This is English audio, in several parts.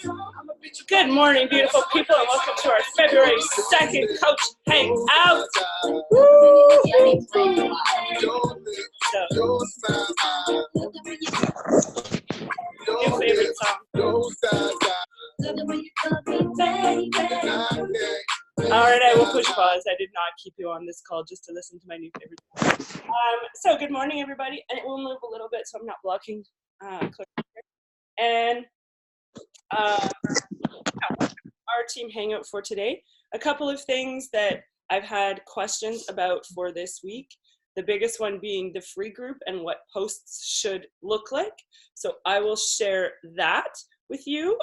Good morning, beautiful people, and welcome to our February 2nd Coach Hangout. Woo! New favorite song. Alright, I will push pause. I did not keep you on this call just to listen to my new favorite song. So good morning, everybody, and it will move a little bit so I'm not blocking and our team hangout for today. A couple of things that I've had questions about for this week. The biggest one being the free group and what posts should look like. So I will share that with you.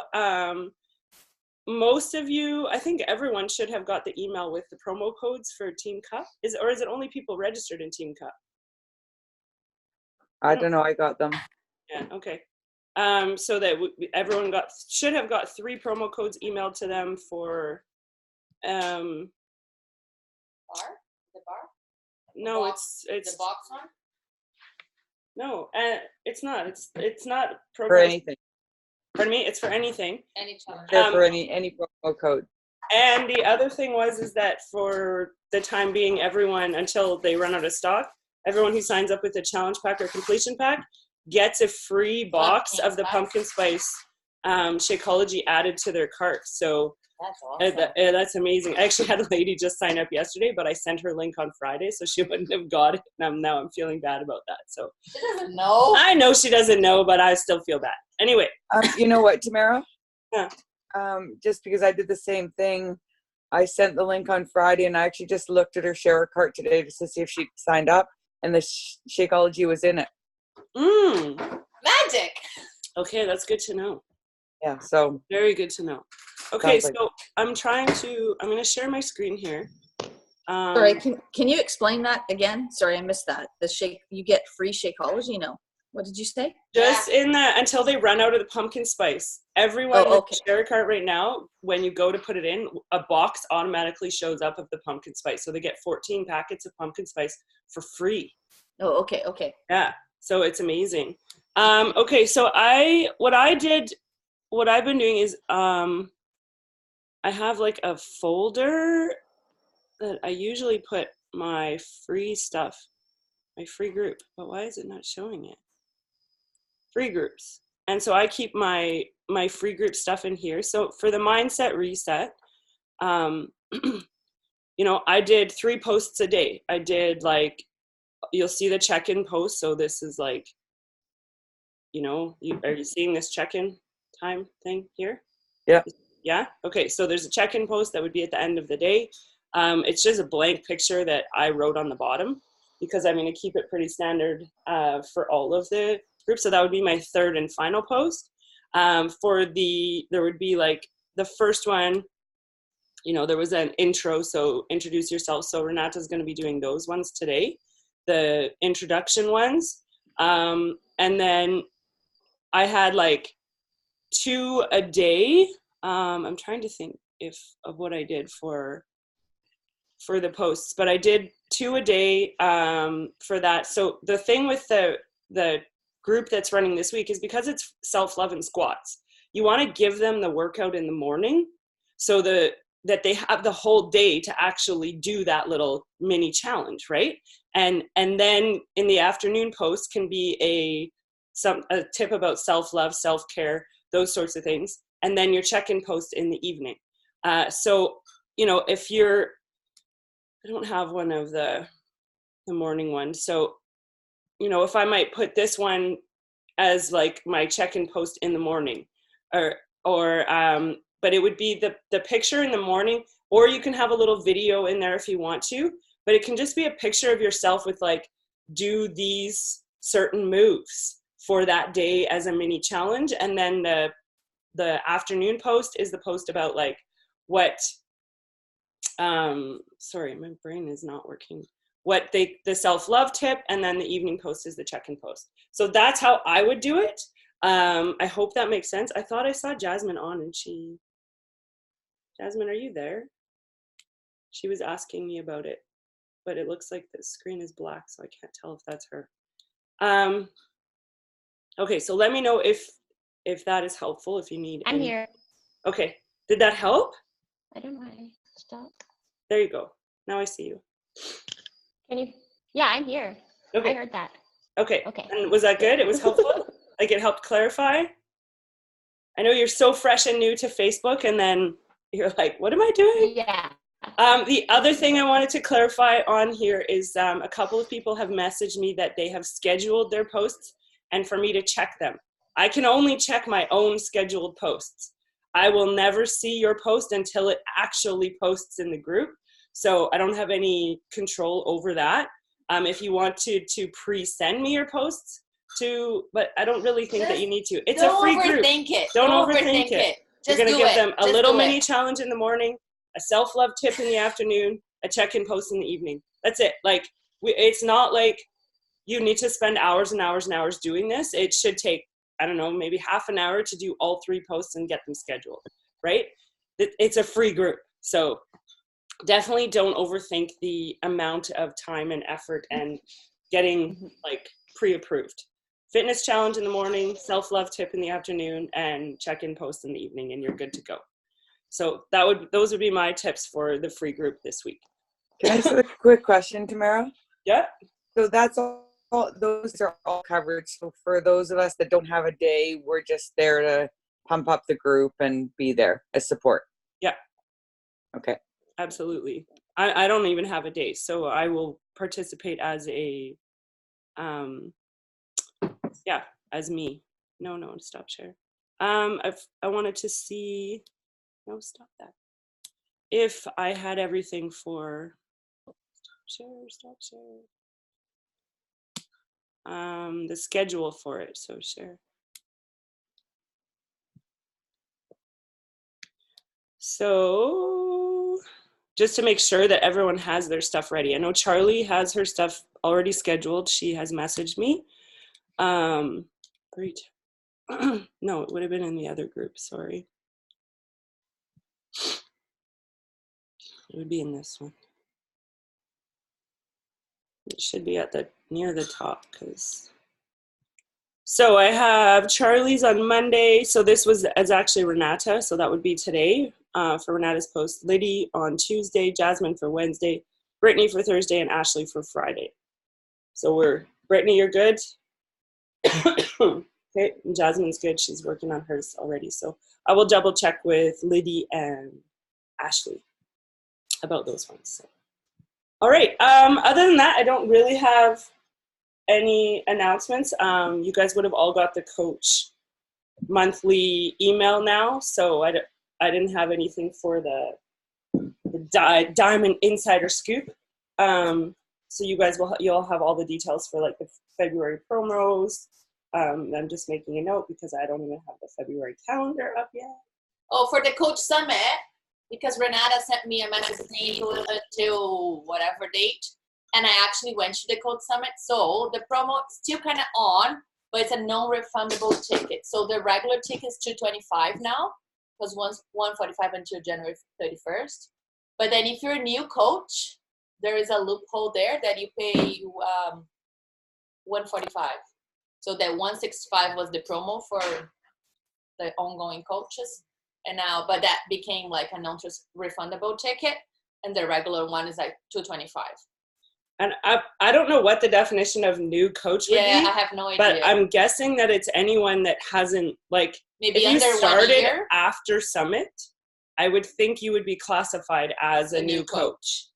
Most of you, I think everyone should have got the email with the promo codes for Team Cup. Or is it only people registered in Team Cup? I don't know. I got them. Yeah. Okay. So that everyone should have got 3 promo codes emailed to them for Bar? The bar? No, Box? it's The box one? No, it's not. It's not For anything. Pardon me. It's for anything. Any challenge. They're for any promo code. And the other thing is that for the time being, everyone, until they run out of stock, everyone who signs up with the challenge pack or completion pack gets a free box of the pumpkin spice Shakeology added to their cart. So that's awesome. That's amazing. I actually had a lady just sign up yesterday, but I sent her link on Friday, so she wouldn't have got it. And now I'm feeling bad about that. So she doesn't know. I know she doesn't know, but I still feel bad. Anyway. You know what, Tamara? Yeah. Just because I did the same thing, I sent the link on Friday, and I actually just looked at her share cart today just to see if she signed up, and the Shakeology was in it. Magic. Okay, that's good to know. Yeah, so very good to know. Okay, so I'm going to share my screen here. Sorry, can you explain that again? Sorry, I missed that. You get free Shakeology? No. What did you say? Just until they run out of the pumpkin spice. Everyone with the share cart right now, when you go to put it in, a box automatically shows up of the pumpkin spice. So they get 14 packets of pumpkin spice for free. Oh, okay. Yeah, so it's amazing. Okay, so what I've been doing is I have like a folder that I usually put my free stuff, my free group, but why is it not showing it? Free groups. And so I keep my free group stuff in here. So for the mindset reset, I did 3 posts a day. I did you'll see the check-in post. So this is are you seeing this check-in time thing here? Yeah. Yeah. Okay. So there's a check-in post that would be at the end of the day. It's just a blank picture that I wrote on the bottom because I'm going to keep it pretty standard for all of the groups. So that would be my 3rd and final post. There would be the first one, there was an intro. So introduce yourself. So Renata's going to be doing those ones today, the introduction ones. And then I had 2 a day. I'm trying to think of what I did for the posts, but I did 2 a day for that. So the thing with the group that's running this week is because it's self-love and squats, you want to give them the workout in the morning so that they have the whole day to actually do that little mini challenge, right? And then in the afternoon post can be a tip about self-love, self-care, those sorts of things. And then your check-in post in the evening. So, if I don't have one of the morning ones. So, if I might put this one as my check-in post in the morning but it would be the picture in the morning, or you can have a little video in there if you want to, but it can just be a picture of yourself with do these certain moves for that day as a mini challenge. And then the afternoon post is the post about what sorry, my brain is not working, what the self-love tip, and then the evening post is the check-in post. So that's how I would do it. I hope that makes sense. I thought I saw Jasmine on, and Jasmine, are you there? She was asking me about it, but it looks like the screen is black, so I can't tell if that's her. Okay, so let me know if that is helpful, if you need I'm here. Okay. Did that help? I don't know. I stopped. There you go. Now I see you. Can you? Yeah, I'm here. Okay. I heard that. Okay. Okay. And was that good? It was helpful? Like it helped clarify? I know you're so fresh and new to Facebook, and then you're like, what am I doing? Yeah. The other thing I wanted to clarify on here is a couple of people have messaged me that they have scheduled their posts and for me to check them. I can only check my own scheduled posts. I will never see your post until it actually posts in the group. So I don't have any control over that. If you want to pre-send me your posts but I don't really think that you need to. It's a free group. Don't overthink it. You're going to give them a little mini challenge in the morning, a self-love tip in the afternoon, a check-in post in the evening. That's it. Like, it's not like you need to spend hours and hours and hours doing this. It should take, I don't know, maybe half an hour to do all 3 posts and get them scheduled, right? It's a free group. So definitely don't overthink the amount of time and effort and getting like pre-approved. Fitness challenge in the morning, self-love tip in the afternoon, and check-in post in the evening, and you're good to go. So those would be my tips for the free group this week. Can I ask a quick question, Tamara? Yeah. So that's all, those are all covered. So for those of us that don't have a day, we're just there to pump up the group and be there as support. Yeah. Okay. Absolutely. I don't even have a day, so I will participate as a, as me. No, stop share. I wanted to see, no, stop that. If I had everything for, stop share. The schedule for it, so share. So just to make sure that everyone has their stuff ready. I know Charlie has her stuff already scheduled. She has messaged me. Great. No, it would have been in the other group, sorry. It would be in this one. It should be at near the top, because. So I have Charlie's on Monday. So this is actually Renata. So that would be today for Renata's post. Liddy on Tuesday, Jasmine for Wednesday, Brittany for Thursday, and Ashley for Friday. So Brittany, you're good? Okay, and Jasmine's good. She's working on hers already. So I will double check with Liddy and Ashley about those ones. So. All right. Other than that, I don't really have any announcements. You guys would have all got the coach monthly email now. So I didn't have anything for the Diamond Insider Scoop. So you guys you'll have all the details for like the February promos. I'm just making a note because I don't even have the February calendar up yet. Oh, for the Coach Summit, because Renata sent me a message until whatever date, and I actually went to the Coach Summit. So the promo is still kind of on, but it's a non-refundable ticket. So the regular ticket is $225 now, because one's $145 until January 31st. But then if you're a new coach, there is a loophole there that you pay $145. So that $165 was the promo for the ongoing coaches, and now, but that became like a non-refundable ticket, and the regular one is like $225. And I don't know what the definition of new coach would be. Yeah, I have no idea. But I'm guessing that it's anyone that hasn't, like, maybe if under you started 1 year after Summit, I would think you would be classified as a new coach,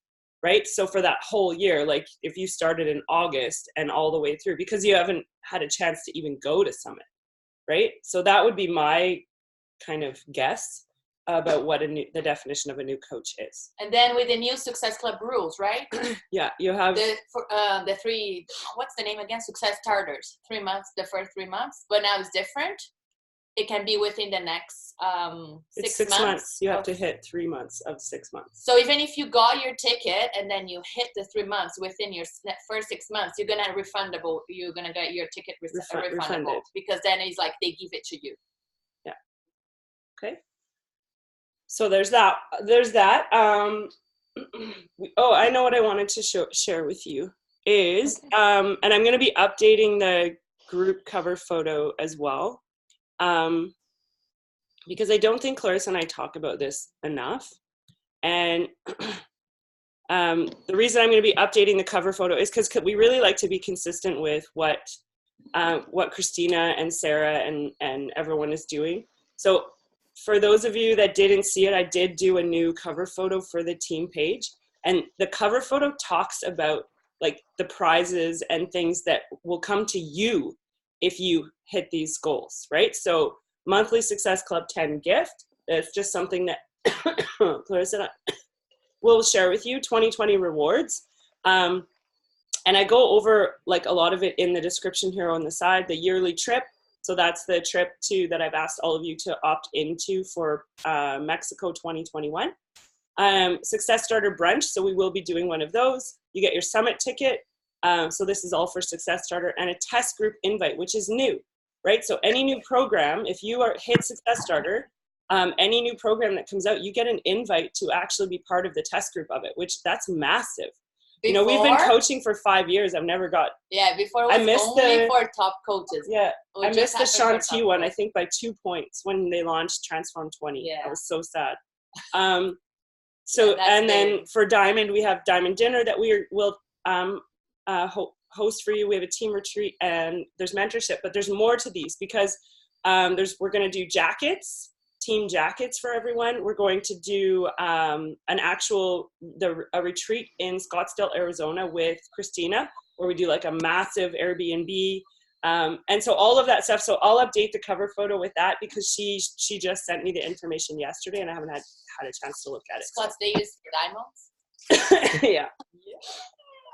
right? So for that whole year, like if you started in August and all the way through, because you haven't had a chance to even go to Summit, right? So that would be my kind of guess about what the definition of a new coach is. And then with the new Success Club rules, right? Yeah, you have the 3, what's the name again? Success starters, 3 months, the first 3 months, but now it's different. It can be within the next 6 months. You have to hit 3 months of 6 months. So even if you got your ticket and then you hit the 3 months within your first 6 months, you're gonna get your ticket refundable refunded, because then it's like they give it to you. Yeah. Okay. So there's that. Oh, I know what I wanted to share with you is, and I'm going to be updating the group cover photo as well. because I don't think Clarissa and I talk about this enough. And the reason I'm going to be updating the cover photo is because we really like to be consistent with what Christina and Sarah and everyone is doing. So for those of you that didn't see it, I did do a new cover photo for the team page. And the cover photo talks about like the prizes and things that will come to you if you hit these goals, right? So monthly Success Club 10 gift. That's just something that Clarissa will share with you. 2020 rewards. And I go over like a lot of it in the description here on the side. The yearly trip. So that's the trip that I've asked all of you to opt into for Mexico 2021. Success Starter Brunch. So we will be doing one of those. You get your summit ticket. So this is all for Success Starter, and a test group invite, which is new, right? So any new program, if you hit Success Starter, any new program that comes out, you get an invite to actually be part of the test group of it, which that's massive. You know, we've been coaching for 5 years. I've never got. Yeah, before it was only for top coaches. Yeah, I missed the Shanti one, I think by 2 points when they launched Transform 20. Yeah. I was so sad. So, yeah, and then for Diamond, we have Diamond Dinner that we'll host for you. We have a team retreat and there's mentorship, but there's more to these because we're going to do jackets. Team jackets for everyone. We're going to do a retreat in Scottsdale, Arizona with Christina, where we do like a massive Airbnb. And so all of that stuff. So I'll update the cover photo with that because she just sent me the information yesterday and I haven't had a chance to look at it. Scottsdale is diamonds? Yeah.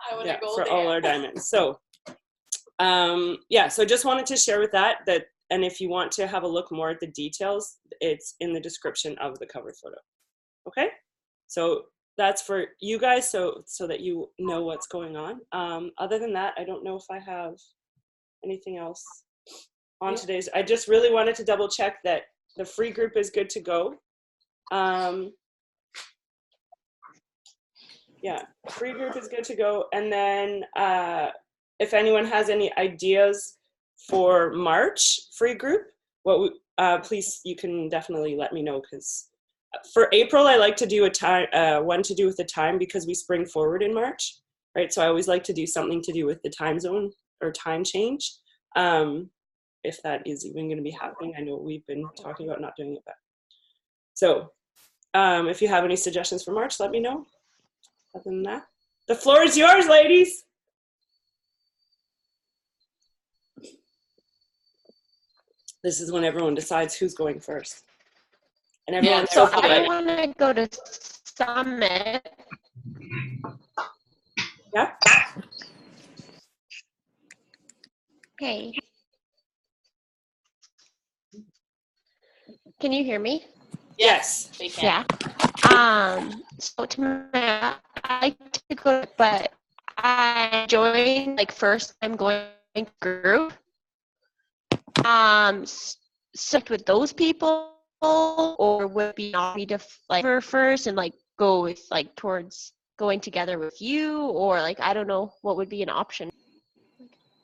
I want to go for there. all our diamonds. So so just wanted to share with that. And if you want to have a look more at the details, it's in the description of the cover photo. Okay? So that's for you guys so that you know what's going on. Other than that, I don't know if I have anything else on today's. I just really wanted to double check that the free group is good to go. Free group is good to go. And then if anyone has any ideas for March free group, please, you can definitely let me know, because for April I like to do a time one to do with the time because we spring forward in March, right? So I always like to do something to do with the time zone or time change, if that is even going to be happening. I know we've been talking about not doing it, but so if you have any suggestions for March, let me know. Other than that, the floor is yours, ladies. This is when everyone decides who's going first. And everyone. So I want to go to Summit. Yeah. Okay. Can you hear me? Yes, we can. Yeah. So I like to go, but I joined like first time going group. Sit with those people, or would it be not me to like first and like go with like towards going together with you, or like I don't know what would be an option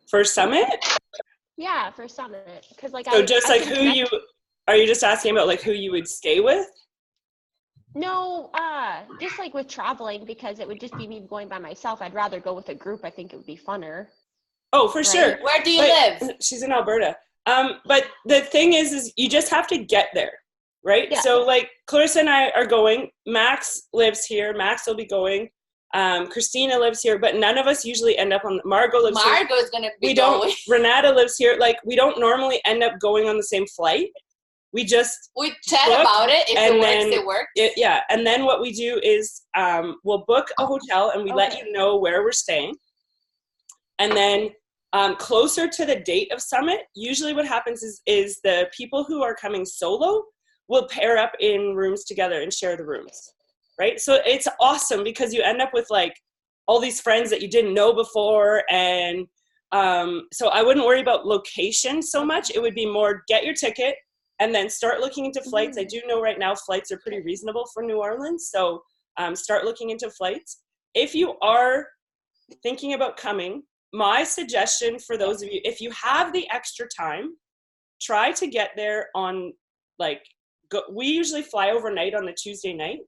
for Summit? Yeah, for Summit, because like so just like who you are you just asking about, like who you would stay with? No, just like with traveling, because it would just be me going by myself. I'd rather go with a group. I think it would be funner. Oh, for sure. Where do you live? She's in Alberta. But the thing is you just have to get there, right? Yeah. So like Clarissa and I are going. Max lives here. Max will be going. Christina lives here, but none of us usually end up on. Margot lives here. Margot's gonna be. Renata lives here. Like we don't normally end up going on the same flight. We chat about it. If it works, it works. And then what we do is we'll book a hotel and we let you know where we're staying. And then closer to the date of Summit, usually what happens is the people who are coming solo will pair up in rooms together and share the rooms, right? So it's awesome because you end up with like all these friends that you didn't know before. And so I wouldn't worry about location so much. It would be more get your ticket and then start looking into flights. I do know right now flights are pretty reasonable for New Orleans. So start looking into flights. If you are thinking about coming, my suggestion for those of you, if you have the extra time, try to get there on like we usually fly overnight on the Tuesday night,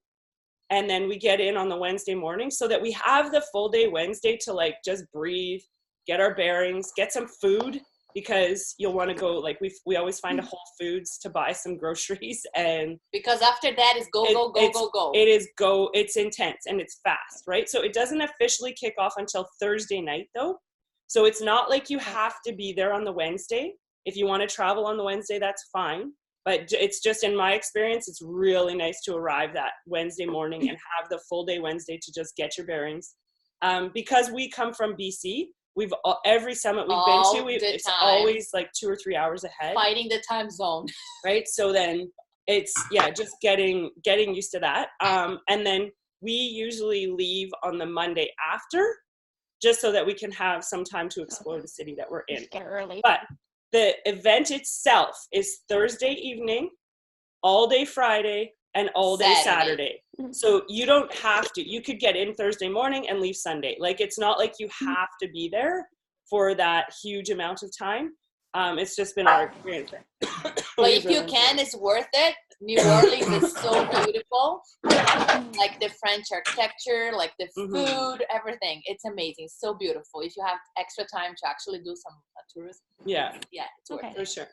and then we get in on the Wednesday morning, so that we have the full day Wednesday to like just breathe, get our bearings, get some food, because you'll want to go, like we always find a Whole Foods to buy some groceries, and Because after that is go. It's intense and it's fast, right? So it doesn't officially kick off until Thursday night though. So it's not like you have to be there on the Wednesday. If you want to travel on the Wednesday, that's fine. But it's just, in my experience, it's really nice to arrive that Wednesday morning and have the full day Wednesday to just get your bearings. Because we come from BC, every summit we've been to, it's always like 2 or 3 hours ahead. Fighting the time zone. Right? So then it's, just getting used to that. And then we usually leave on the Monday after, just so that we can have some time to explore the city that we're in. Just get early. But the event itself is Thursday evening, all day Friday, and all day Saturday. So you don't have to. You could get in Thursday morning and leave Sunday. Like, it's not like you have to be there for that huge amount of time. It's just been our experience. But if you can, it's worth it. New Orleans is so beautiful. Like the French architecture, like the food, everything. It's amazing. So beautiful. If you have extra time to actually do some tourism. Yeah, it's worth it. for sure.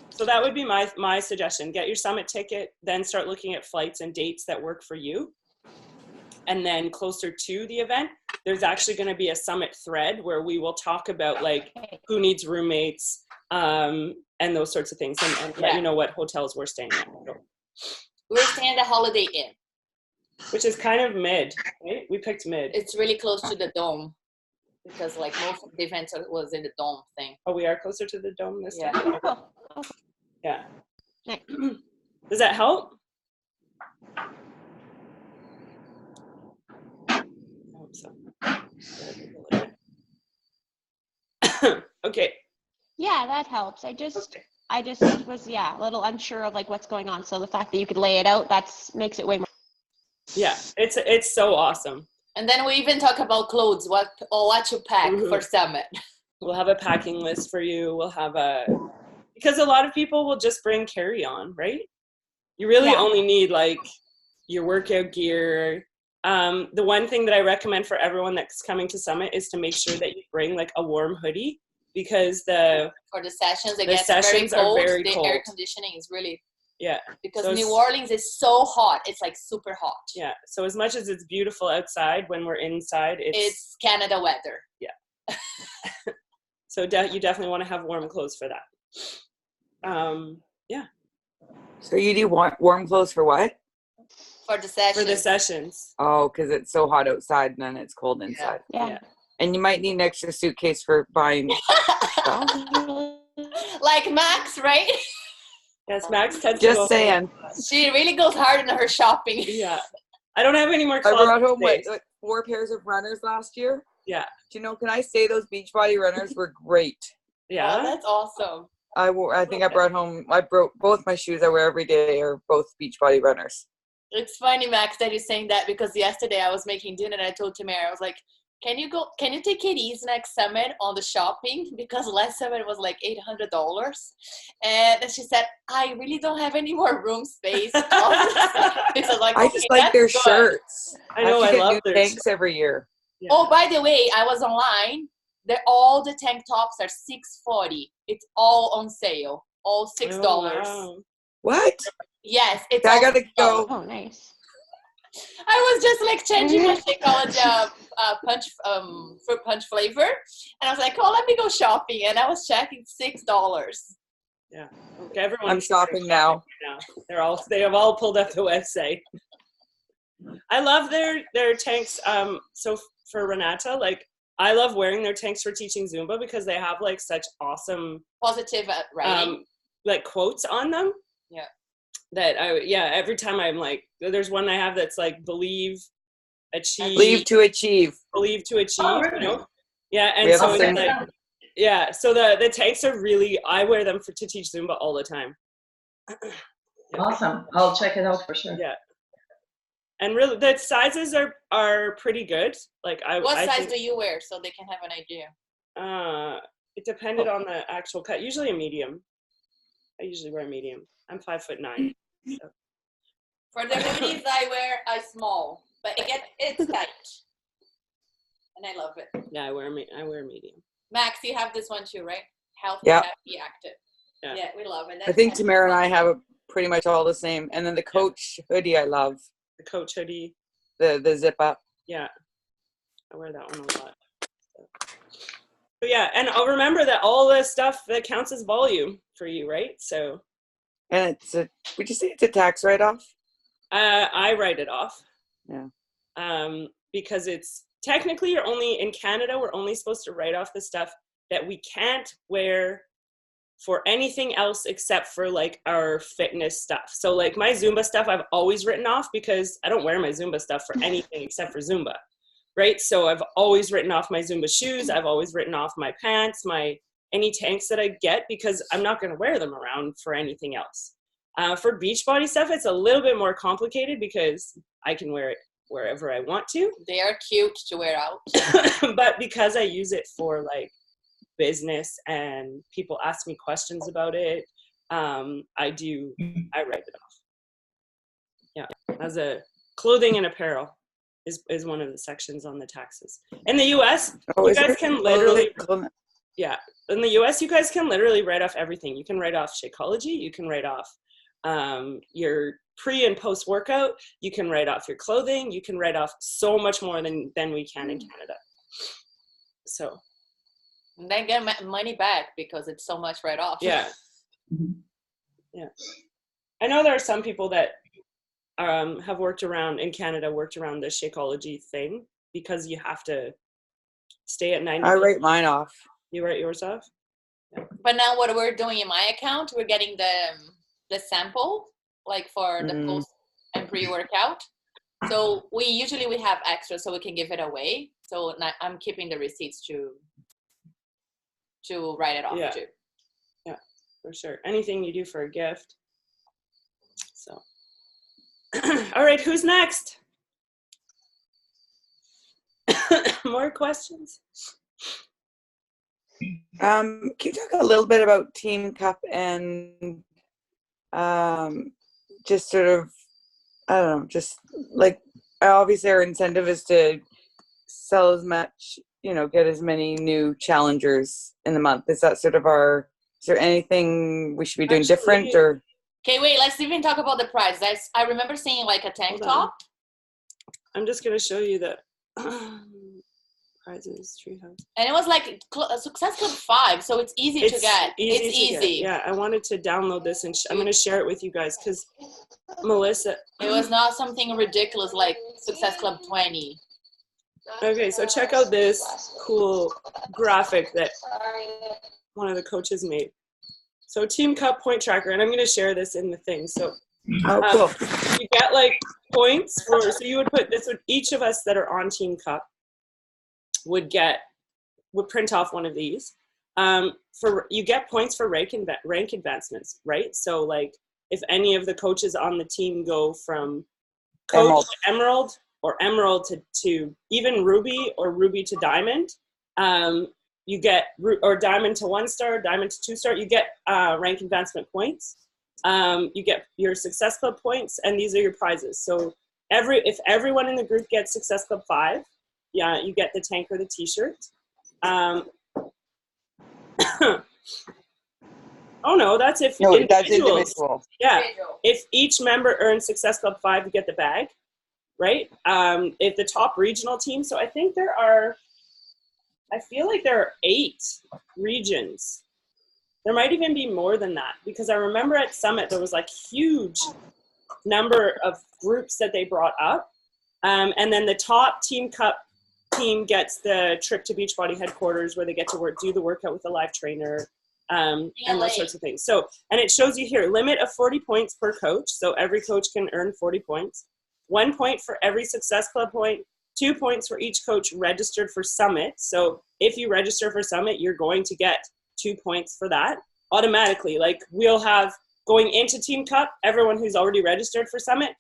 So that would be my suggestion. Get your summit ticket, then start looking at flights and dates that work for you. And then closer to the event, there's actually going to be a summit thread where we will talk about like who needs roommates, and those sorts of things, and let you know what hotels we're staying at. So, we're staying at the Holiday Inn, which is kind of mid, right? We picked mid. It's really close to the Dome, because like most of the events was in the Dome thing. Oh, we are closer to the Dome this time? Cool. Yeah. Nice. Does that help? I hope so. Okay. Yeah, that helps. I just was a little unsure of like what's going on. So the fact that you could lay it out, makes it way more. Yeah, it's so awesome. And then we even talk about clothes, what to pack for summit. We'll have a packing list for you. We'll have because a lot of people will just bring carry-on, right? You really only need like your workout gear. The one thing that I recommend for everyone that's coming to Summit is to make sure that you bring like a warm hoodie, because for the sessions, it gets very cold. The air conditioning is really because so New Orleans is so hot. It's like super hot. Yeah. So as much as it's beautiful outside, when we're inside, it's Canada weather. Yeah. So you definitely want to have warm clothes for that. Yeah. So you do want warm clothes for what? For the sessions. For the sessions. Oh, because it's so hot outside and then it's cold inside. Yeah. And you might need an extra suitcase for buying stuff. Like Max, right? Yes, Max tends Just to go saying. She really goes hard in her shopping. Yeah. I don't have any more I clothes. brought home like 4 pairs of runners last year. Yeah. Do you know, can I say those Beachbody runners were great? Yeah. Oh, that's awesome. I think I brought home, I broke both my shoes I wear every day are both Beachbody runners. It's funny, Max, that you're saying that, because yesterday I was making dinner and I told Tamara, I was like, can you take it easy next summit on the shopping? Because last summit was like $800. And then she said, I really don't have any more room space. I just like their shirts. I know, I love their tanks every year. Yeah. Oh, by the way, I was online. All the tank tops are $6.40. It's all on sale. All $6. Oh, wow. What? Yes, it's. I gotta go. Oh, nice. I was just like changing my Shakeology fruit punch flavor, and I was like, "Oh, let me go shopping." And I was checking $6. Yeah. Okay, everyone. I'm shopping now. They have all pulled up the website. I love their tanks. So for Renata, like, I love wearing their tanks for teaching Zumba because they have like such awesome positive writing, like quotes on them. Yeah. That every time I'm like, there's one I have that's like believe to achieve. Oh, really? You know? Yeah, and so it's like, so the tanks are really, I wear them to teach Zumba all the time. Awesome. I'll check it out for sure. Yeah. And really, the sizes are pretty good. Like what size do you wear so they can have an idea? It depended on the actual cut. Usually a medium. I usually wear medium. I'm 5'9". So. For the hoodies, I wear a small, but it's tight, and I love it. Yeah, I wear medium. Max, you have this one too, right? Healthy, Yeah. happy, active. Yeah, we love it. I think Tamara and I have pretty much all the same. And then the Coach hoodie I love. The Coach hoodie. The zip up. Yeah, I wear that one a lot. So yeah, and I'll remember that all the stuff that counts as volume for you, right? So. And would you say it's a tax write-off? I write it off. Yeah. Because it's technically in Canada, we're only supposed to write off the stuff that we can't wear for anything else except for like our fitness stuff. So like my Zumba stuff, I've always written off because I don't wear my Zumba stuff for anything except for Zumba, right? So I've always written off my Zumba shoes. I've always written off my pants, any tanks that I get, because I'm not going to wear them around for anything else. For Beachbody stuff, it's a little bit more complicated because I can wear it wherever I want to. They are cute to wear out. But because I use it for like business and people ask me questions about it, I write it off. Yeah, as a clothing and apparel is one of the sections on the taxes. In the US, you guys can literally, in the US, you guys can literally write off everything. You can write off Shakeology, you can write off your pre and post workout, you can write off your clothing, you can write off so much more than we can in Canada. So. And then get money back because it's so much right off. Yeah. Yeah. I know there are some people that have worked around in Canada, worked around the Shakeology thing because you have to stay at 90. I write mine off. You write yours off? Yeah. But now what we're doing in my account, we're getting the sample, like for the post and pre-workout. So we have extra so we can give it away. So I'm keeping the receipts to write it off too. Yeah, for sure. Anything you do for a gift. So, all right, who's next? More questions? Can you talk a little bit about Team Cup and just sort of, I don't know, just like obviously our incentive is to sell as much, get as many new challengers in the month. Is that sort of is there anything we should be doing different or? Okay, wait, let's even talk about the price. I remember seeing like a tank top. I'm just going to show you the prizes, Treehouse. And it was like Success Club 5, so it's easy to get. It's easy. Yeah, I wanted to download this and I'm going to share it with you guys because Melissa. It was not something ridiculous like Success Club 20. Okay, so check out this cool graphic that one of the coaches made. So Team Cup point tracker, and I'm going to share this in the thing. So cool. You get like points so you would put this, each of us that are on Team Cup would print off one of these. You get points for rank advancements, right? So like if any of the coaches on the team go from coach to emerald, or emerald to even ruby, or ruby to diamond, you get, or diamond to 1-star, diamond to 2-star, you get rank advancement points. You get your Success Club points, and these are your prizes. So if everyone in the group gets Success Club 5, you get the tank or the t-shirt. Oh no, that's if that's individual. Yeah, if each member earns Success Club 5, you get the bag. Right? If the top regional team, so I think I feel like there are 8 regions. There might even be more than that because I remember at Summit there was like huge number of groups that they brought up. And then the top Team Cup team gets the trip to Beachbody headquarters where they get to do the workout with a live trainer and those sorts of things. So, and it shows you here, limit of 40 points per coach. So every coach can earn 40 points. 1 point for every Success Club point, 2 points for each coach registered for Summit. So if you register for Summit, you're going to get 2 points for that automatically. Like we'll have going into Team Cup, everyone who's already registered for Summit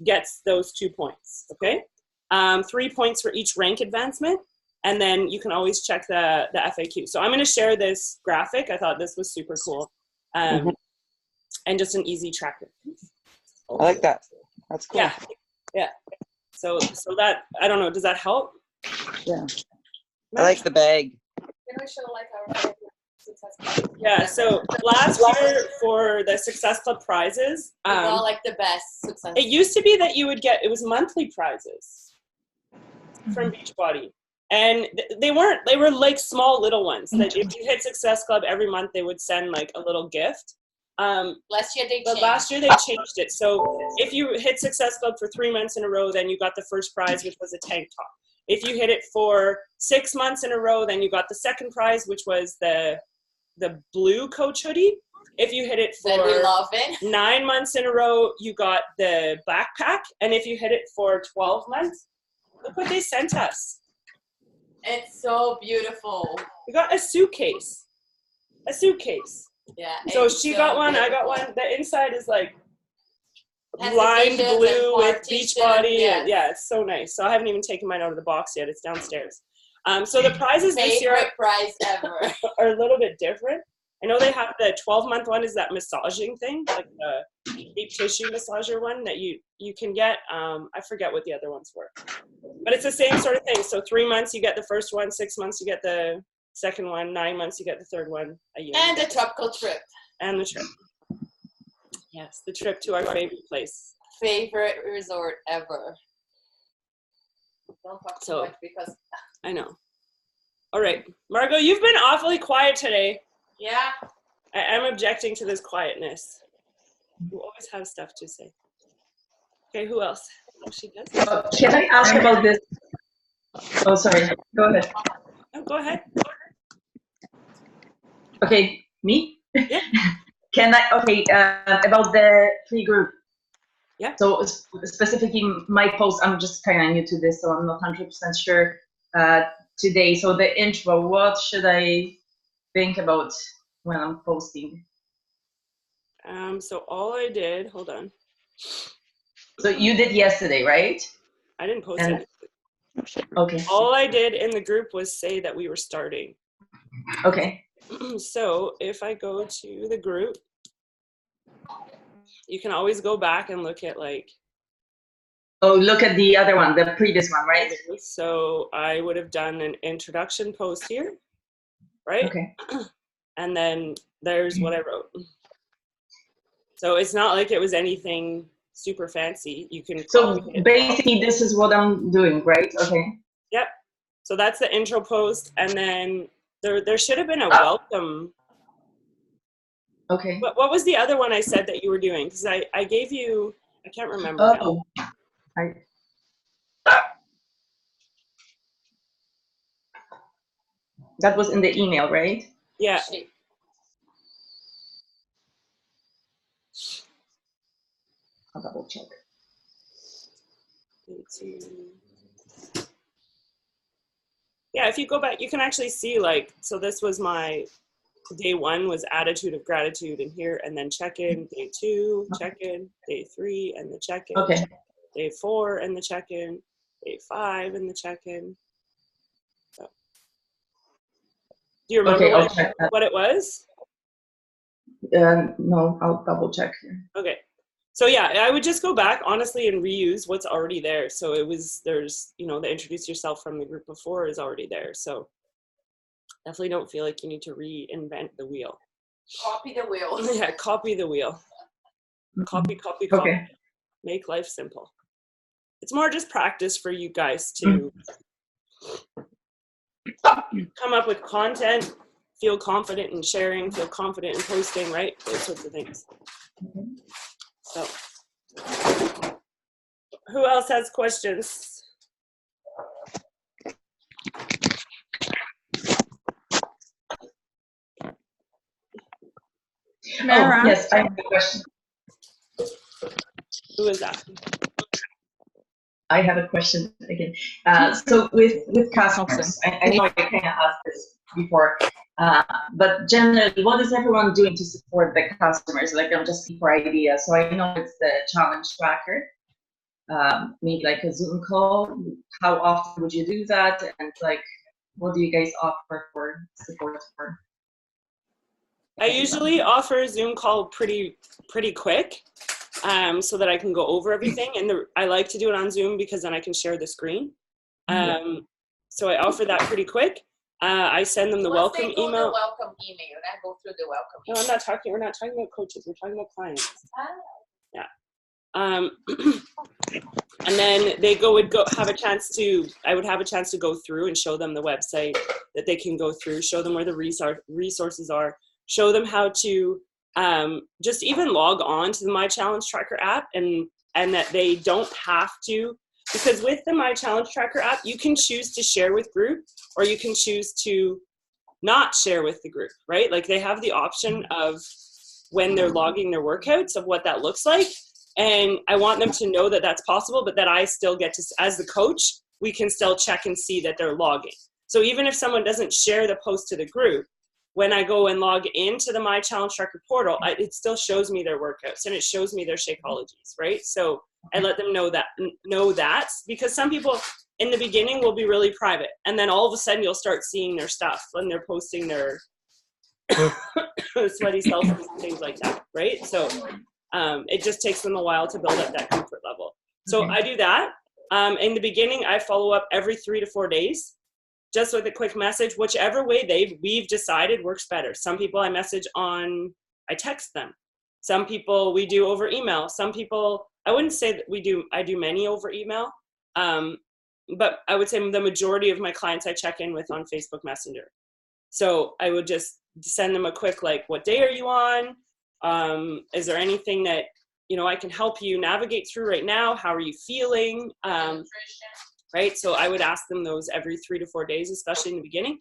gets those 2 points, okay? 3 points for each rank advancement. And then you can always check the FAQ. So I'm going to share this graphic. I thought this was super cool. and just an easy tracker. I like that. That's cool. Yeah. So that, I don't know, does that help? Yeah. I like the bag. Can we show like our success club? Yeah, so last year for the Success Club prizes, We got like the best success. it used to be that you would get, it was monthly prizes from Beachbody. And they were like small little ones that if you hit Success Club every month, they would send like a little gift. Last year they But changed. last year they changed it. So if you hit Success Club for 3 months in a row, then you got the first prize, which was a tank top. If you hit it for 6 months in a row, then you got the second prize, which was the blue Coach hoodie. If you hit it Then we for love it. 9 months in a row, you got the backpack. And if you hit it for 12 months, look what they sent us. It's so beautiful. We got a suitcase. A suitcase. Yeah. So it's she so got one, I got beautiful. one. The inside is like Has lined the dishes blue and with partitions, Beachbody. yes. And yeah, it's so nice. So I haven't even taken mine out of the box yet. It's downstairs. So the prizes this year Favorite prize ever. are a little bit different. I know they have the 12-month one is that massaging thing, like the deep tissue massager one that you can get. I forget what the other ones were. But it's the same sort of thing. So 3 months you get the first one, 6 months you get the second one, 9 months you get the third one, a year. And the tropical trip. And the trip. Yes, the trip to our favorite place. Favorite resort ever. Don't talk too So- much because I know. All right. Margot, you've been awfully quiet today. yeah. I am objecting to this quietness. You always have stuff to say. Okay, who else? Oh, she does. Can I ask about this? Oh, sorry. Go ahead. Oh, go ahead. Okay, me? Yeah. Can I? Okay, about the free group. Yeah. So specifically, my post. I'm just kind of new to this, so I'm not 100% sure today. So the intro. What should I think about when I'm posting? So all I did, hold on. So you did yesterday, right? I didn't post And- it. Okay. All I did in the group was say that we were starting. Okay. So if I go to the group, you can always go back and look at like, Oh, look at the other one, the previous one, right? so I would have done an introduction post here, right? Okay. And then there's what I wrote. So it's not like it was anything super fancy. You can So copy it. basically, this is what I'm doing, right? Okay. Yep. So that's the intro post, and then there should have been a welcome. Okay. What was the other one I said that you were doing? Because I gave you, I can't remember now. Oh, that was in the email, right? Yeah. Shit. I'll double check. Yeah, if you go back, you can actually see like, so this was my day 1 was attitude of gratitude in here, and then check-in, day 2, check-in, day 3, and the check-in, Okay. day 4, and the check-in, day 5, and the check-in. So. Do you remember Okay, I'll check that. what it was? No, I'll double check here. Okay. So yeah, I would just go back honestly and reuse what's already there. So there's, you know, the introduce yourself from the group before is already there. So definitely don't feel like you need to reinvent the wheel. Copy the wheel. Yeah, copy the wheel. Copy. Okay. Make life simple. It's more just practice for you guys to come up with content, feel confident in sharing, feel confident in posting, right? Those sorts of things. So, who else has questions? Oh, yes, I have a question. Who is that? I have a question again. So with customers, I know I kind of asked this before, but generally, what is everyone doing to support the customers? Like, I'm just for ideas. So I know it's the challenge tracker, maybe like a Zoom call. How often would you do that? And like, what do you guys offer for support for? I usually offer a Zoom call pretty quick, so that I can go over everything. And I like to do it on Zoom because then I can share the screen. So I offer that pretty quick. I send them the welcome email. The welcome email. I go through the welcome No, email. we're not talking about coaches. We're talking about clients. Yeah. And then they would have a chance to, I would have a chance to go through and show them the website that they can go through, show them where the resources are, show them how to just even log on to the My Challenge Tracker app, and that they don't have to, because with the My Challenge Tracker app, you can choose to share with group, or you can choose to not share with the group, right? Like they have the option of when they're logging their workouts of what that looks like. And I want them to know that that's possible, but that I still get to, as the coach, we can still check and see that they're logging. So even if someone doesn't share the post to the group, when I go and log into the My Challenge Tracker portal, it still shows me their workouts and it shows me their Shakeologies, right? So I let them know that, because some people in the beginning will be really private, and then all of a sudden you'll start seeing their stuff when they're posting their sweaty selfies and things like that, right? So it just takes them a while to build up that comfort level. So I do that. In the beginning, I follow up every 3 to 4 days, just with a quick message, whichever way we've decided works better. Some people I text them. Some people we do over email. Some people, I wouldn't say that I do many over email, but I would say the majority of my clients I check in with on Facebook Messenger. So I would just send them a quick, like, what day are you on? Is there anything that, I can help you navigate through right now? How are you feeling? Right? So I would ask them those every 3 to 4 days, especially in the beginning.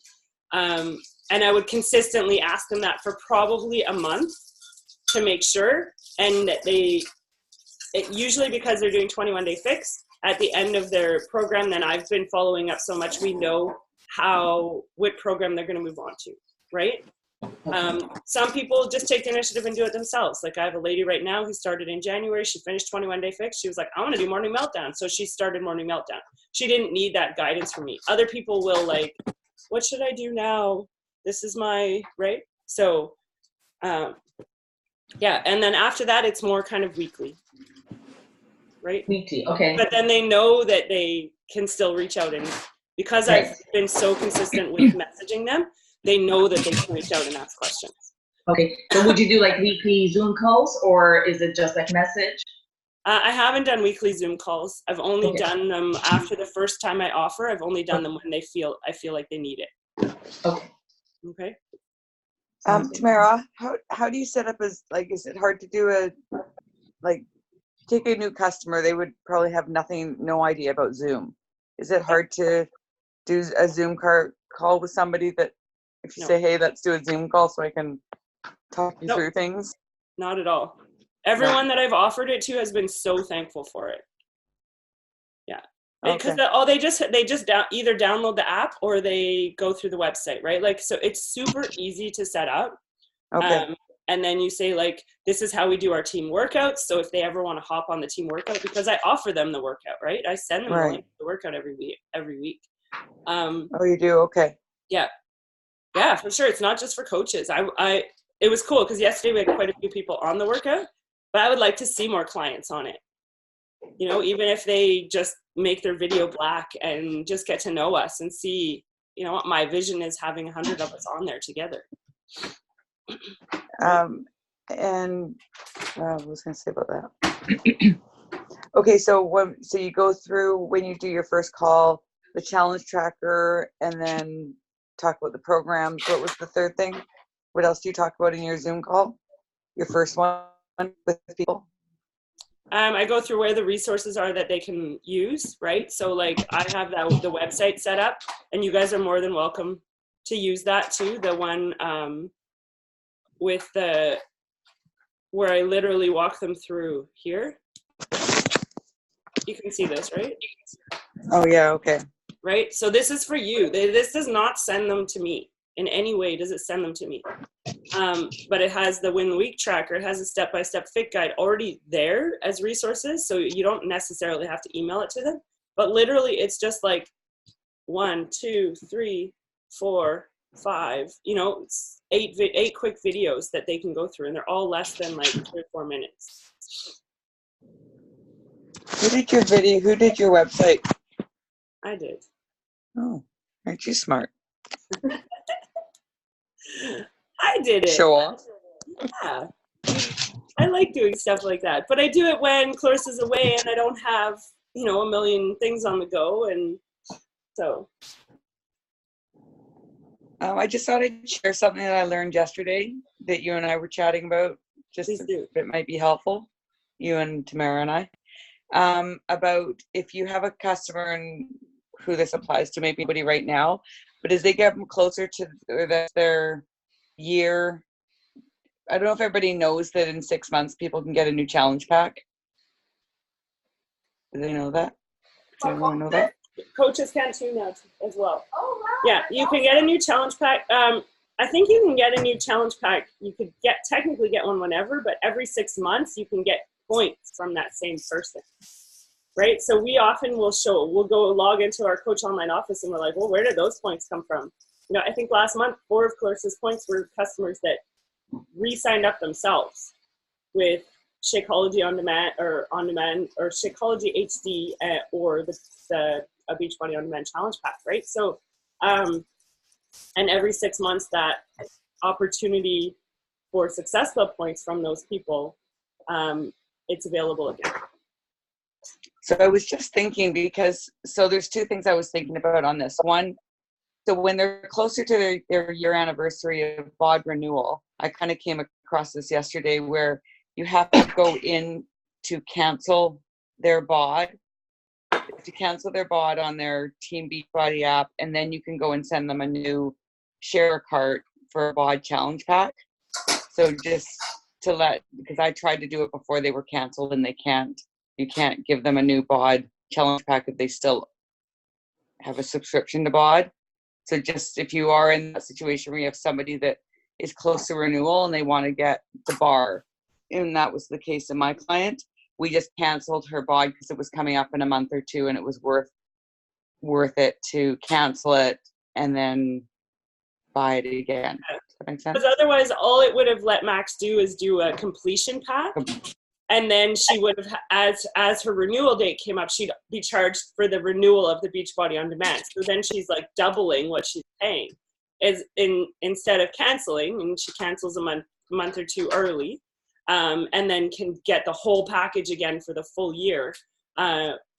And I would consistently ask them that for probably a month to make sure. And that usually because they're doing 21-day fix at the end of their program, then I've been following up so much, we know what program they're going to move on to, right? Some people just take the initiative and do it themselves. Like I have a lady right now who started in January. She finished 21-day fix. She was like, I want to do morning meltdown. So she started morning meltdown. She didn't need that guidance from me. Other people will like, what should I do now? This is right? So, yeah. And then after that, it's more kind of weekly, right? Weekly, okay. But then they know that they can still reach out, and because I've been so consistent with messaging them, they know that they can reach out and ask questions. Okay, so would you do like weekly Zoom calls, or is it just like message? I haven't done weekly Zoom calls. I've only done them after the first time I offer. I've only done them when I feel like they need it. Okay. Tamara, how do you set up is it hard to do take a new customer? They would probably have no idea about Zoom. Is it hard to do a Zoom call with somebody that, if you say, hey, let's do a Zoom call so I can talk you through things? Not at all. Everyone that I've offered it to has been so thankful for it. Yeah. Because they just either download the app or they go through the website, right? Like, so it's super easy to set up. Okay. And then you say, like, this is how we do our team workouts. So if they ever want to hop on the team workout, because I offer them the workout, right? I send them the workout every week. Oh, you do? Okay. Yeah. Yeah, for sure. It's not just for coaches. It was cool because yesterday we had quite a few people on the workout, but I would like to see more clients on it. Even if they just make their video black and just get to know us and see, what my vision is, having 100 of us on there together. And what was I going to say about that? Okay, so you go through, when you do your first call, the challenge tracker, and then talk about the programs. What was the third thing? What else do you talk about in your Zoom call? Your first one with people? I go through where the resources are that they can use, right? So like I have the website set up, and you guys are more than welcome to use that too. The one with where I literally walk them through here. You can see this, right? Oh yeah, okay. Right? So this is for you. This does not send them to me. In any way does it send them to me. But it has the win week tracker. It has a step-by-step fit guide already there as resources. So you don't necessarily have to email it to them. But literally it's just like 1, 2, 3, 4, 5, you know, 8 quick videos that they can go through, and they're all less than like 3 or 4 minutes. Who did your video? Who did your website? I did. Oh, aren't you smart? I did it. Show off. Yeah. I like doing stuff like that, but I do it when Clarissa's away and I don't have, you know, a million things on the go, and so. I just thought I'd share something that I learned yesterday that you and I were chatting about, just Please do. if it might be helpful, you and Tamara and I, about if you have a customer, and who this applies to, maybe anybody right now, but as they get closer to their year, I don't know if everybody knows that in 6 months people can get a new challenge pack. Do they know that? Does anyone know that? Coaches can too now as well. Oh, wow. Yeah, you can get a new challenge pack. I think you can get a new challenge pack. You could technically get one whenever, but every 6 months you can get points from that same person, right? So we often we'll go log into our Coach Online office and we're like, well, where did those points come from? You know, I think last month 4 of Clarissa's points were customers that re-signed up themselves with Shakeology on demand or Shakeology HD or the Beachbody on Demand challenge pack, right? So, and every 6 months that opportunity for Success Club points from those people, it's available again. So I was just thinking, because, so there's 2 things I was thinking about on this. One, so when they're closer to their year anniversary of BOD renewal, I kind of came across this yesterday where you have to go in to cancel their BOD, on their Team Beachbody app, and then you can go and send them a new share cart for a BOD challenge pack. So just to because I tried to do it before they were canceled, and you can't give them a new BOD challenge pack if they still have a subscription to BOD. So just if you are in that situation where you have somebody that is close to renewal and they want to get the bar, and that was the case in my client, we just canceled her BOD because it was coming up in a month or 2, and it was worth it to cancel it and then buy it again. Does that make sense? Because otherwise, all it would have let Max do is do a completion pack, and then she would have, as her renewal date came up, she'd be charged for the renewal of the Beachbody on Demand. So then she's like doubling what she's paying, instead of canceling, and she cancels a month or 2 early, and then can get the whole package again for the full year,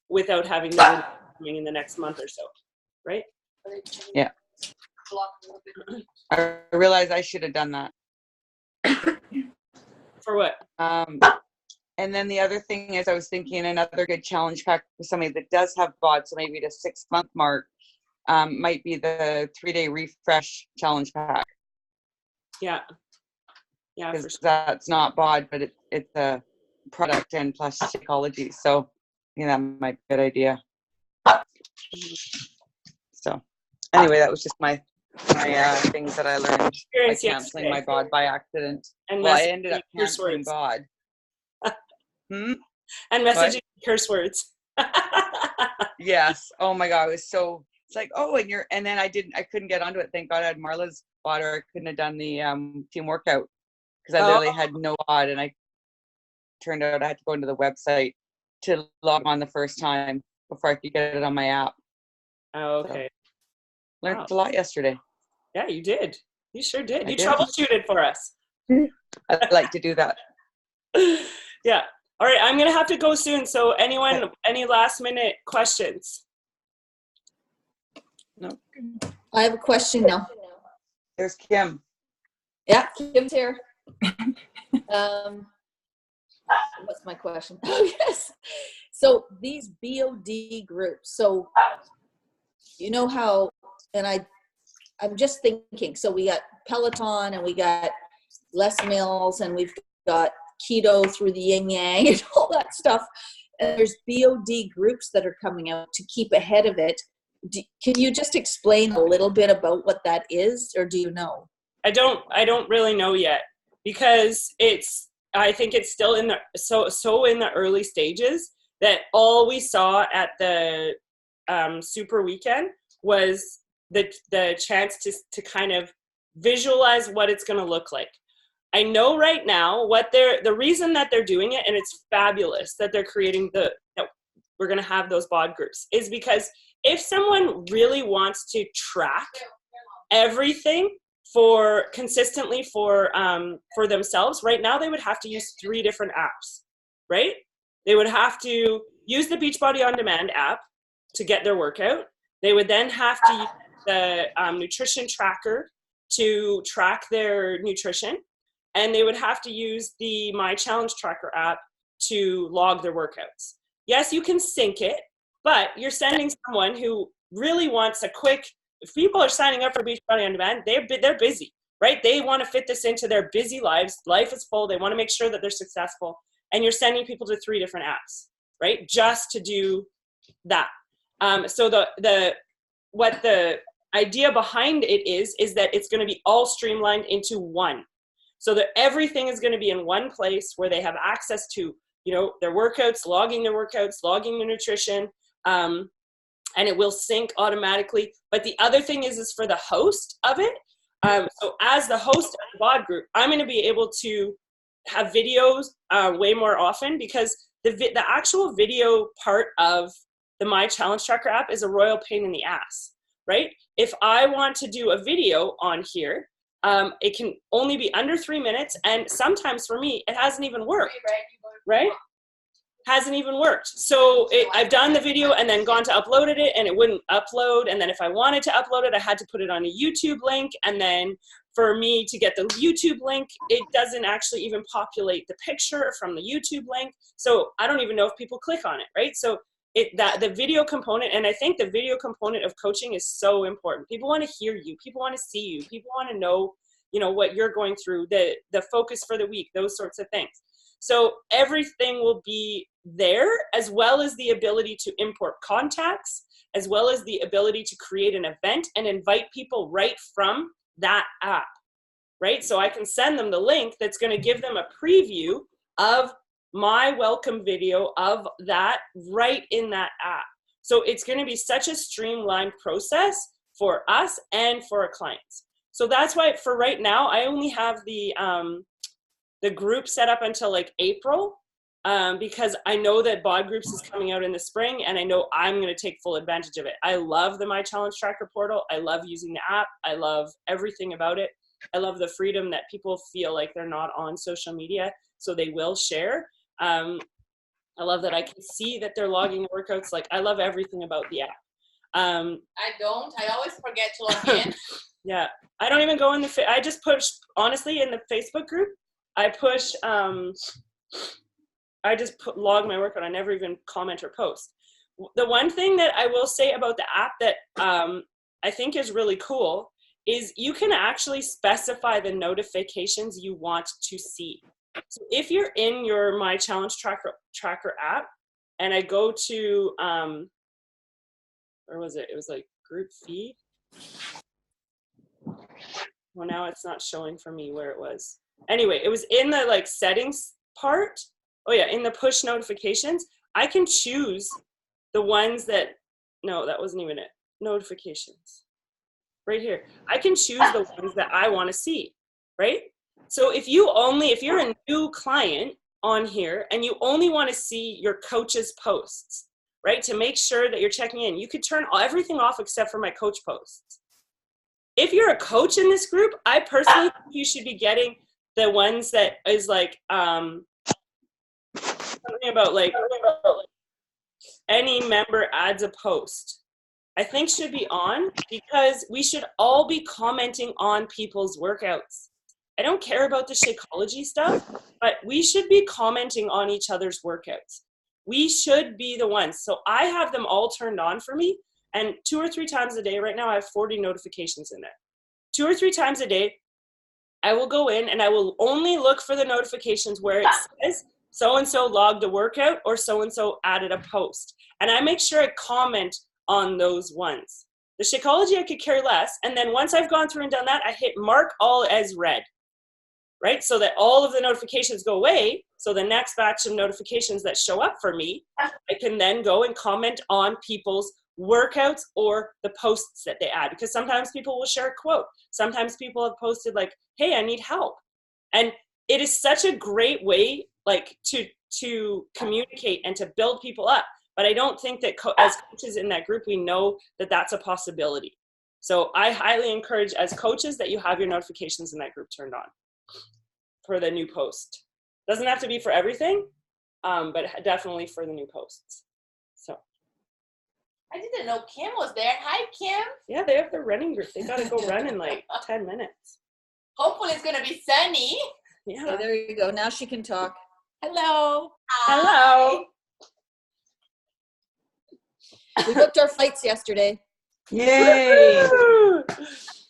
without having the renewal coming in the next month or so, right? Yeah. I realized I should have done that. For what? And then the other thing is, I was thinking another good challenge pack for somebody that does have BOD, so maybe the 6 month mark, might be the 3-day refresh challenge pack. Yeah. Yeah, for Because sure. that's not BOD, but it's a product and plus Shakeology. So, that might be a good idea. So, anyway, that was just my things that I learned by canceling my BOD by accident. And I ended up canceling BOD. And messaging curse words. Yes. Oh my God. It's like, oh, and then I couldn't get onto it. Thank God I had Marla's BOD, or I couldn't have done the team workout because I literally had no BOD, and I turned out I had to go into the website to log on the first time before I could get it on my app. Oh, okay. So, learned a lot yesterday. Yeah, you did. You sure did. You troubleshooted for us. I like to do that. Yeah. All right, I'm going to have to go soon. So anyone, any last minute questions? No. I have a question now. There's Kim. Yeah, Kim's here. What's my question? Oh, yes. So these BOD groups, so you know how, and I'm just thinking, so we got Peloton and we got Les Mills and we've got keto through the yin yang and all that stuff. And there's BOD groups that are coming out to keep ahead of it. Can you just explain a little bit about what that is, or do you know? I don't really know yet, because I think it's still in the so in the early stages, that all we saw at the super weekend was the chance to kind of visualize what it's going to look like. I know right now the reason that they're doing it, and it's fabulous that they're creating we're going to have those bod groups, is because if someone really wants to track everything consistently for themselves, right now they would have to use 3 different apps, right? They would have to use the Beachbody On Demand app to get their workout. They would then have to use the nutrition tracker to track their nutrition. And they would have to use the My Challenge Tracker app to log their workouts. Yes, you can sync it, but you're sending someone who really wants a quick, if people are signing up for Beachbody On Demand, they're busy, right? They want to fit this into their busy lives. Life is full. They want to make sure that they're successful. And you're sending people to 3 different apps, right? Just to do that. So what the idea behind it is that it's going to be all streamlined into one. So that everything is going to be in one place where they have access to, their workouts, logging their nutrition, and it will sync automatically. But the other thing is for the host of it. So as the host of the bod group, I'm going to be able to have videos way more often, because the actual video part of the My Challenge Tracker app is a royal pain in the ass, right? If I want to do a video on here, it can only be under 3 minutes, and sometimes for me it hasn't even worked, right? Hasn't even worked. So I've done the video and then gone to uploaded it, and it wouldn't upload. And then if I wanted to upload it, I had to put it on a YouTube link. And then for me to get the YouTube link, it doesn't actually even populate the picture from the YouTube link. So I don't even know if people click on it, right? So the video component, and I think the video component of coaching is so important. People want to hear you. People want to see you. People want to know, what you're going through, the focus for the week, those sorts of things. So everything will be there, as well as the ability to import contacts, as well as the ability to create an event and invite people right from that app, right? So I can send them the link that's going to give them a preview of my welcome video of that right in that app. So it's going to be such a streamlined process for us and for our clients. So that's why for right now, I only have the group set up until like April, because I know that bod groups is coming out in the spring, and I know I'm going to take full advantage of it. I love the My Challenge Tracker portal. I love using the app. I love everything about it. I love the freedom that people feel like they're not on social media, so they will share. I love that I can see that they're logging workouts. Like, I love everything about the app. I always forget to log in. Yeah, I don't even go in I just push, honestly, in the Facebook group, I push, I just log my workout. I never even comment or post. The one thing that I will say about the app that I think is really cool is you can actually specify the notifications you want to see. So if you're in your My Challenge Tracker app, and I go to, where was it? It was like group feed. Well, now it's not showing for me where it was. Anyway, it was in the like settings part. Oh yeah, in the push notifications, I can choose the ones that, no, that wasn't even it. Notifications. Right here. I can choose the ones that I want to see, right? So if you're a new client on here and you only want to see your coach's posts, right? To make sure that you're checking in, you could turn everything off except for my coach posts. If you're a coach in this group, I personally think you should be getting the ones that is like, something about like any member adds a post, I think should be on, because we should all be commenting on people's workouts. I don't care about the Shakeology stuff, but we should be commenting on each other's workouts. We should be the ones. So I have them all turned on for me, and 2 or 3 times a day, right now I have 40 notifications in there. 2 or 3 times a day, I will go in and I will only look for the notifications where it says so-and-so logged a workout or so-and-so added a post. And I make sure I comment on those ones. The Shakeology, I could care less. And then once I've gone through and done that, I hit mark all as read, right? So that all of the notifications go away. So the next batch of notifications that show up for me, I can then go and comment on people's workouts or the posts that they add, because sometimes people will share a quote. Sometimes people have posted like, hey, I need help. And it is such a great way like to communicate and to build people up. But I don't think that as coaches in that group, we know that that's a possibility. So I highly encourage as coaches that you have your notifications in that group turned on for the new post. Doesn't have to be for everything, but definitely for the new posts. So. I didn't know Kim was there. Hi, Kim. Yeah, they have their running group. They got to go run in like 10 minutes. Hopefully it's going to be sunny. Yeah. Okay, there you go. Now she can talk. Hello. Hello. We booked our flights yesterday. Yay! Woo!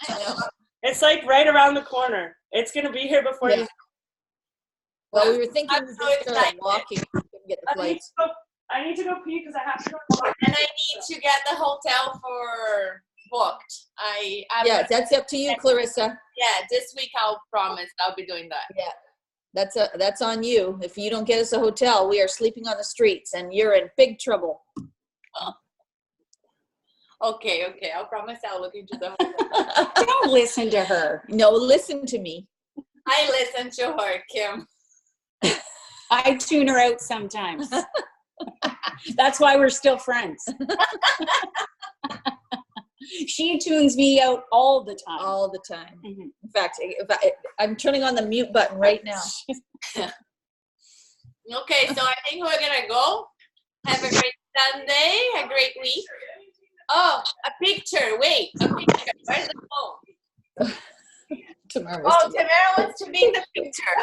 I know. It's like right around the corner. It's going to be here before Yeah. you. Well, we were thinking I'm we so just started excited. walking. We couldn't get the flights. I need to go pee because I have to go. And I need to get the hotel for booked. Yeah, that's up to you, Clarissa. Yeah, this week I'll promise I'll be doing that. That's on you. If you don't get us a hotel, we are sleeping on the streets, and you're in big trouble. Okay. I'll promise I'll look into the hotel. Don't listen to her. No, listen to me. I listen to her, Kim. I tune her out sometimes. That's why we're still friends. She tunes me out all the time. All the time. Mhm. In fact, I'm turning on the mute button right now. Okay, so I think we're gonna go. Have a great Sunday, a great week. Oh, a picture. Wait, a picture. Where's the phone? Tomorrow. Oh, Tamara wants to be in the picture.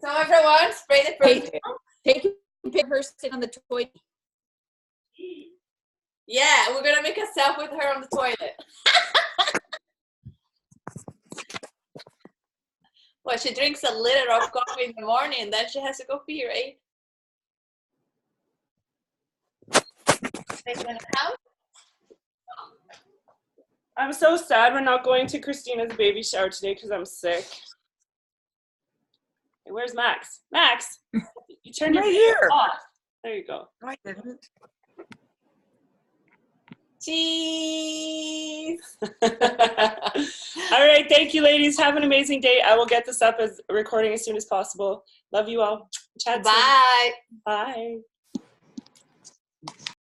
So everyone, spray the perfume. Take a picture of her sitting on the toilet. Yeah, we're gonna make a selfie with her on the toilet. Well, she drinks a liter of coffee in the morning, and then she has to go pee, right? Take one out. I'm so sad we're not going to Christina's baby shower today because I'm sick. Hey, where's Max? Max, you turned your Right here. off. There you go. No, I didn't. Cheese. All right, thank you, ladies. Have an amazing day. I will get this up as recording as soon as possible. Love you all. Chat soon. Bye. Bye.